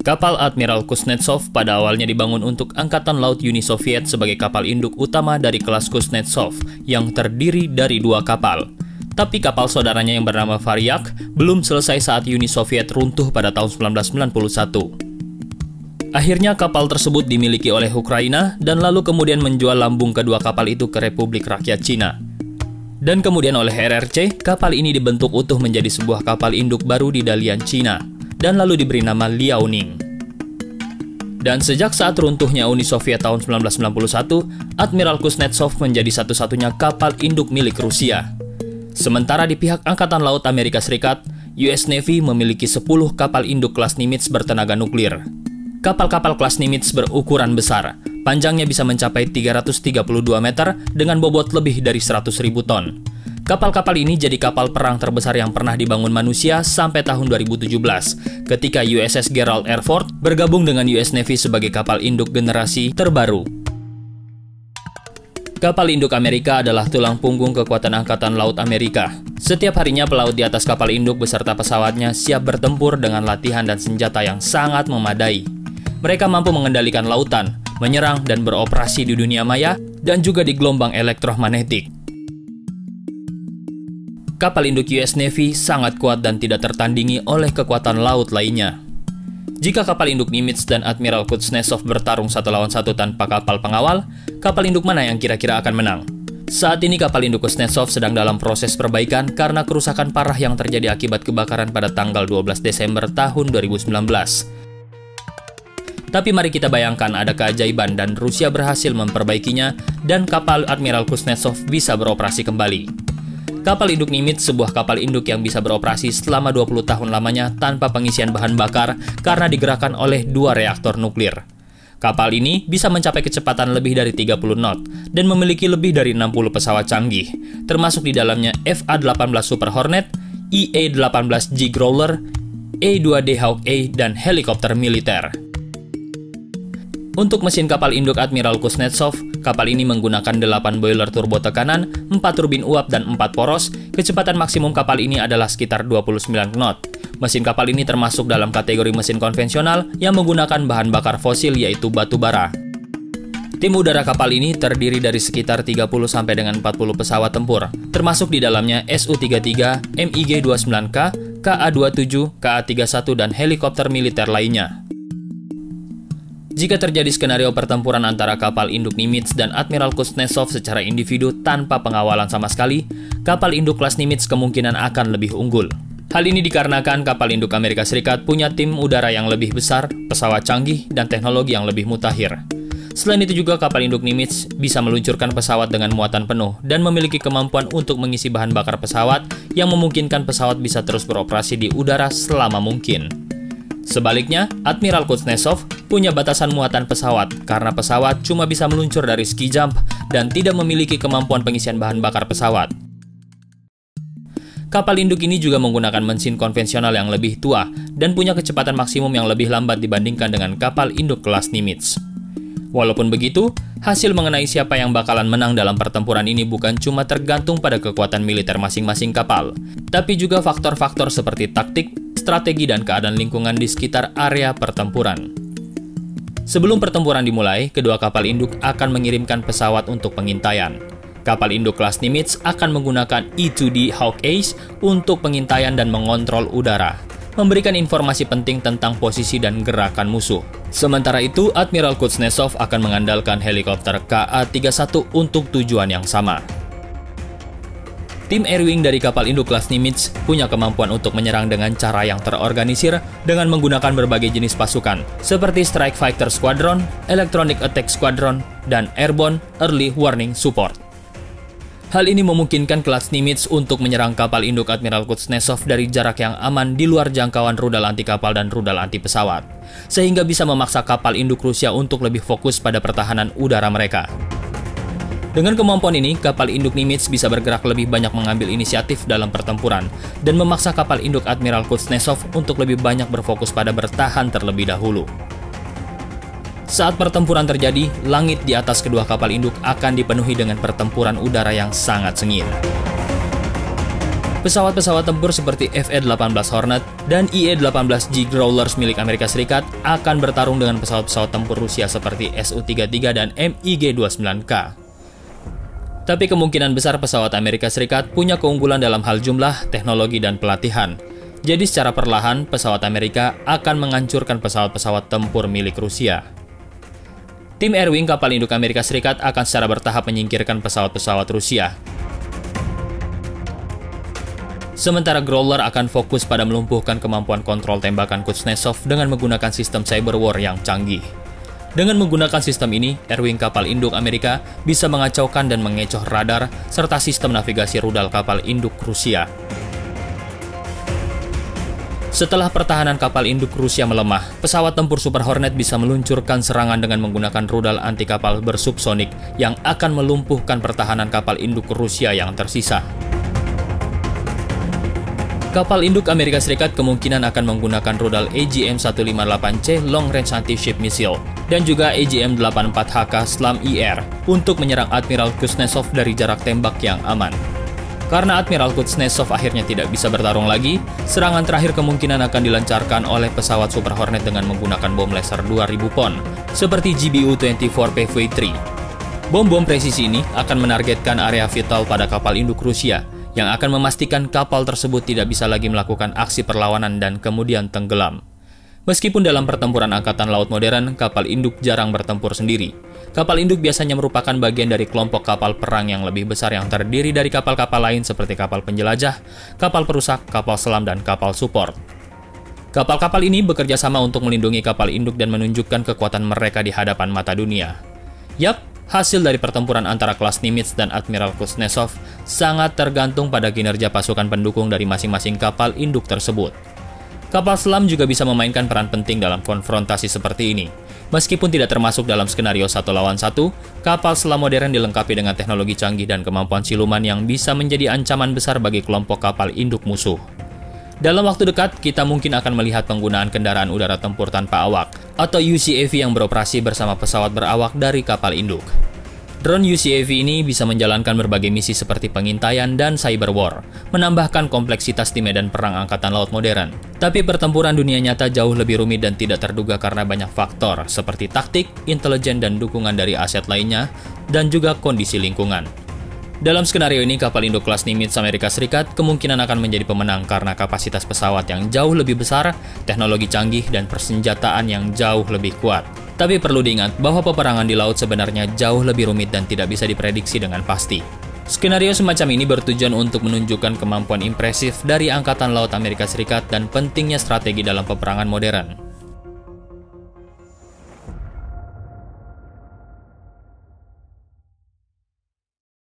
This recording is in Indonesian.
Kapal Admiral Kuznetsov pada awalnya dibangun untuk Angkatan Laut Uni Soviet sebagai kapal induk utama dari kelas Kuznetsov yang terdiri dari 2 kapal. Tapi kapal saudaranya yang bernama Varyak belum selesai saat Uni Soviet runtuh pada tahun 1991. Akhirnya kapal tersebut dimiliki oleh Ukraina dan lalu kemudian menjual lambung kedua kapal itu ke Republik Rakyat Cina. Dan kemudian oleh RRC, kapal ini dibentuk utuh menjadi sebuah kapal induk baru di Dalian Cina dan lalu diberi nama Liaoning. Dan sejak saat runtuhnya Uni Soviet tahun 1991, Admiral Kuznetsov menjadi satu-satunya kapal induk milik Rusia. Sementara di pihak Angkatan Laut Amerika Serikat, US Navy memiliki 10 kapal induk kelas Nimitz bertenaga nuklir. Kapal-kapal kelas Nimitz berukuran besar, panjangnya bisa mencapai 332 meter dengan bobot lebih dari 100.000 ton. Kapal-kapal ini jadi kapal perang terbesar yang pernah dibangun manusia sampai tahun 2017, ketika USS Gerald R. Ford bergabung dengan US Navy sebagai kapal induk generasi terbaru. Kapal induk Amerika adalah tulang punggung kekuatan Angkatan Laut Amerika. Setiap harinya pelaut di atas kapal induk beserta pesawatnya siap bertempur dengan latihan dan senjata yang sangat memadai. Mereka mampu mengendalikan lautan, menyerang dan beroperasi di dunia maya, dan juga di gelombang elektromagnetik. Kapal induk US Navy sangat kuat dan tidak tertandingi oleh kekuatan laut lainnya. Jika kapal induk Nimitz dan Admiral Kuznetsov bertarung satu lawan satu tanpa kapal pengawal, kapal induk mana yang kira-kira akan menang? Saat ini kapal induk Kuznetsov sedang dalam proses perbaikan karena kerusakan parah yang terjadi akibat kebakaran pada tanggal 12 Desember tahun 2019. Tapi mari kita bayangkan ada keajaiban dan Rusia berhasil memperbaikinya dan kapal Admiral Kuznetsov bisa beroperasi kembali. Kapal induk Nimitz sebuah kapal induk yang bisa beroperasi selama 20 tahun lamanya tanpa pengisian bahan bakar karena digerakkan oleh 2 reaktor nuklir. Kapal ini bisa mencapai kecepatan lebih dari 30 knot dan memiliki lebih dari 60 pesawat canggih, termasuk di dalamnya FA-18 Super Hornet, IA-18G Growler, A-2D Hawk-A, dan helikopter militer. Untuk mesin kapal induk Admiral Kuznetsov, kapal ini menggunakan 8 boiler turbo tekanan, 4 turbin uap, dan 4 poros. Kecepatan maksimum kapal ini adalah sekitar 29 knot. Mesin kapal ini termasuk dalam kategori mesin konvensional yang menggunakan bahan bakar fosil yaitu batu bara. Tim udara kapal ini terdiri dari sekitar 30 sampai dengan 40 pesawat tempur, termasuk di dalamnya Su-33, MiG-29K, Ka-27, Ka-31, dan helikopter militer lainnya. Jika terjadi skenario pertempuran antara kapal induk Nimitz dan Admiral Kuznetsov secara individu tanpa pengawalan sama sekali, kapal induk kelas Nimitz kemungkinan akan lebih unggul. Hal ini dikarenakan kapal induk Amerika Serikat punya tim udara yang lebih besar, pesawat canggih, dan teknologi yang lebih mutakhir. Selain itu juga kapal induk Nimitz bisa meluncurkan pesawat dengan muatan penuh dan memiliki kemampuan untuk mengisi bahan bakar pesawat yang memungkinkan pesawat bisa terus beroperasi di udara selama mungkin. Sebaliknya, Admiral Kuznetsov punya batasan muatan pesawat karena pesawat cuma bisa meluncur dari ski jump dan tidak memiliki kemampuan pengisian bahan bakar pesawat. Kapal induk ini juga menggunakan mesin konvensional yang lebih tua dan punya kecepatan maksimum yang lebih lambat dibandingkan dengan kapal induk kelas Nimitz. Walaupun begitu, hasil mengenai siapa yang bakalan menang dalam pertempuran ini bukan cuma tergantung pada kekuatan militer masing-masing kapal, tapi juga faktor-faktor seperti taktik, strategi, dan keadaan lingkungan di sekitar area pertempuran. Sebelum pertempuran dimulai, kedua kapal induk akan mengirimkan pesawat untuk pengintaian. Kapal induk kelas Nimitz akan menggunakan E-2D Hawk-A untuk pengintaian dan mengontrol udara, memberikan informasi penting tentang posisi dan gerakan musuh. Sementara itu, Admiral Kuznetsov akan mengandalkan helikopter Ka-31 untuk tujuan yang sama. Tim Air Wing dari kapal induk kelas Nimitz punya kemampuan untuk menyerang dengan cara yang terorganisir dengan menggunakan berbagai jenis pasukan, seperti Strike Fighter Squadron, Electronic Attack Squadron, dan Airborne Early Warning Support. Hal ini memungkinkan kelas Nimitz untuk menyerang kapal induk Admiral Kuznetsov dari jarak yang aman di luar jangkauan rudal anti kapal dan rudal anti pesawat, sehingga bisa memaksa kapal induk Rusia untuk lebih fokus pada pertahanan udara mereka. Dengan kemampuan ini, kapal induk Nimitz bisa bergerak lebih banyak mengambil inisiatif dalam pertempuran dan memaksa kapal induk Admiral Kuznetsov untuk lebih banyak berfokus pada bertahan terlebih dahulu. Saat pertempuran terjadi, langit di atas kedua kapal induk akan dipenuhi dengan pertempuran udara yang sangat sengit. Pesawat-pesawat tempur seperti FA-18 Hornet dan IE-18G Growlers milik Amerika Serikat akan bertarung dengan pesawat-pesawat tempur Rusia seperti Su-33 dan MiG-29K. Tapi kemungkinan besar pesawat Amerika Serikat punya keunggulan dalam hal jumlah, teknologi, dan pelatihan. Jadi secara perlahan, pesawat Amerika akan menghancurkan pesawat-pesawat tempur milik Rusia. Tim Air Wing kapal induk Amerika Serikat akan secara bertahap menyingkirkan pesawat-pesawat Rusia. Sementara Growler akan fokus pada melumpuhkan kemampuan kontrol tembakan Kuznetsov dengan menggunakan sistem cyber war yang canggih. Dengan menggunakan sistem ini, Air Wing kapal induk Amerika bisa mengacaukan dan mengecoh radar serta sistem navigasi rudal kapal induk Rusia. Setelah pertahanan kapal induk Rusia melemah, pesawat tempur Super Hornet bisa meluncurkan serangan dengan menggunakan rudal anti kapal bersubsonik yang akan melumpuhkan pertahanan kapal induk Rusia yang tersisa. Kapal induk Amerika Serikat kemungkinan akan menggunakan rudal AGM-158C Long Range Anti-Ship Missile dan juga AGM-84HK SLAM-IR untuk menyerang Admiral Kuznetsov dari jarak tembak yang aman. Karena Admiral Kuznetsov akhirnya tidak bisa bertarung lagi, serangan terakhir kemungkinan akan dilancarkan oleh pesawat Super Hornet dengan menggunakan bom laser 2000 pon, seperti GBU-24 PV-3. Bom-bom presisi ini akan menargetkan area vital pada kapal induk Rusia, yang akan memastikan kapal tersebut tidak bisa lagi melakukan aksi perlawanan dan kemudian tenggelam. Meskipun dalam pertempuran angkatan laut modern, kapal induk jarang bertempur sendiri. Kapal induk biasanya merupakan bagian dari kelompok kapal perang yang lebih besar yang terdiri dari kapal-kapal lain seperti kapal penjelajah, kapal perusak, kapal selam, dan kapal support. Kapal-kapal ini bekerja sama untuk melindungi kapal induk dan menunjukkan kekuatan mereka di hadapan mata dunia. Yap, hasil dari pertempuran antara kelas Nimitz dan Admiral Kuznetsov sangat tergantung pada kinerja pasukan pendukung dari masing-masing kapal induk tersebut. Kapal selam juga bisa memainkan peran penting dalam konfrontasi seperti ini. Meskipun tidak termasuk dalam skenario 1 lawan 1, kapal selam modern dilengkapi dengan teknologi canggih dan kemampuan siluman yang bisa menjadi ancaman besar bagi kelompok kapal induk musuh. Dalam waktu dekat, kita mungkin akan melihat penggunaan kendaraan udara tempur tanpa awak, atau UCAV yang beroperasi bersama pesawat berawak dari kapal induk. Drone UCAV ini bisa menjalankan berbagai misi seperti pengintaian dan cyber war, menambahkan kompleksitas di medan perang angkatan laut modern. Tapi pertempuran dunia nyata jauh lebih rumit dan tidak terduga karena banyak faktor, seperti taktik, intelijen, dan dukungan dari aset lainnya, dan juga kondisi lingkungan. Dalam skenario ini, kapal induk kelas Nimitz Amerika Serikat kemungkinan akan menjadi pemenang karena kapasitas pesawat yang jauh lebih besar, teknologi canggih, dan persenjataan yang jauh lebih kuat. Tapi perlu diingat bahwa peperangan di laut sebenarnya jauh lebih rumit dan tidak bisa diprediksi dengan pasti. Skenario semacam ini bertujuan untuk menunjukkan kemampuan impresif dari Angkatan Laut Amerika Serikat dan pentingnya strategi dalam peperangan modern.